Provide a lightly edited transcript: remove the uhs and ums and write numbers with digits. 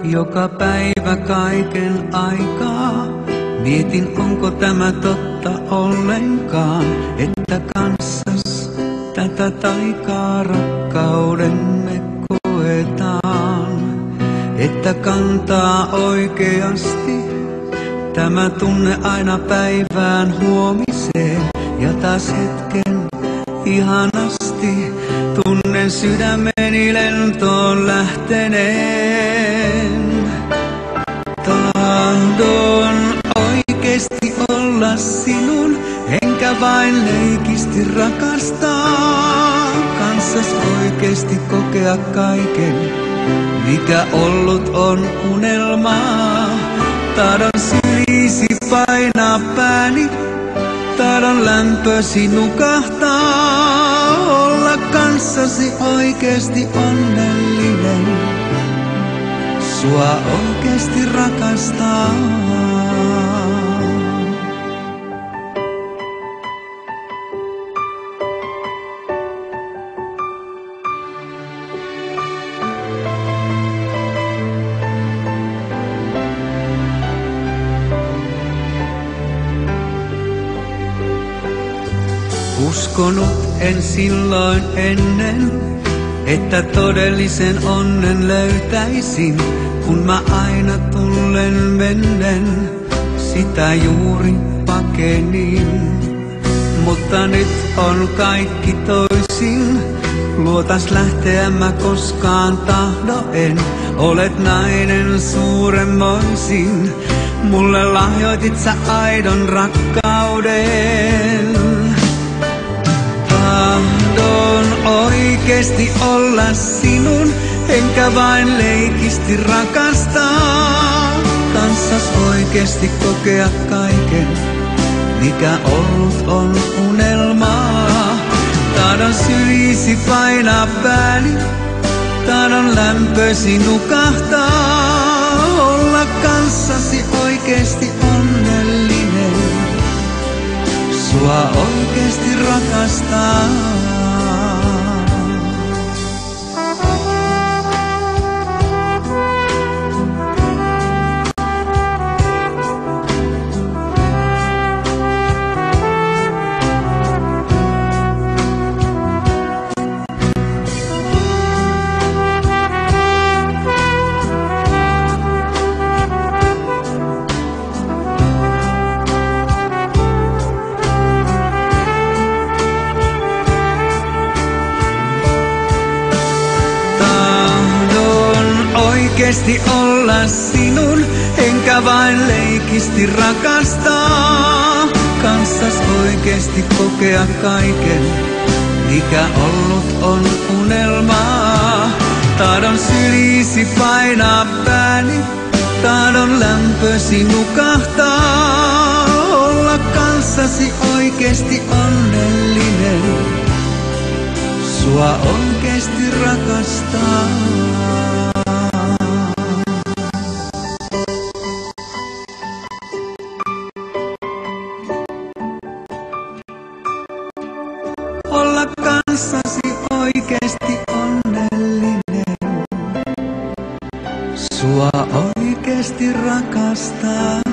joka päivä kaiken aikaa. Mietin, onko tämä totta ollenkaan, että kanssas tätä taikaa rakkaudemme koetaan. Että kantaa oikeasti tämä tunne aina päivään huomiseen. Ja taas hetken ihanasti tunnen sydämeni lentoon lähteneen. Tahdon oikeesti olla sinun, enkä vain leikisti rakastaa. Kanssas oikeesti kokea kaiken, mikä ollut on unelmaa. Tahdon syliisi painaa pääni, tahdon lämpösi nukahtaa. Olla kanssasi oikeesti onnellinen, sua oikeesti rakastaa. Uskonut en silloin ennen, että todellisen onnen löytäisin, kun mä aina tullen mennen sitä juuri pakenin. Mutta nyt on kaikki toisin, luotas lähteä mä koskaan tahdo en. Olet nainen suuremmoisin, mulle lahjoitit sä aidon rakkauden. Tahdon oikeesti olla sinun, enkä vain leikisti rakastaa. Kanssas oikeesti kokea kaiken, mikä ollut on unelmaa. Tahdon syliisi painaa pääni, tahdon lämpösi nukahtaa. Olla kanssasi oikeesti onnellinen, sua oikeesti rakastaa. Oikeesti olla sinun, enkä vain leikisti rakastaa. Kanssas oikeesti kokea kaiken, mikä ollut on unelmaa. Tahdon syliisi painaa pääni, tahdon lämpösi nukahtaa. Olla kanssasi oikeesti onnellinen, sua oikeesti rakastaa. Olla kanssasi oikeesti onnellinen, sua oikeesti rakastaa.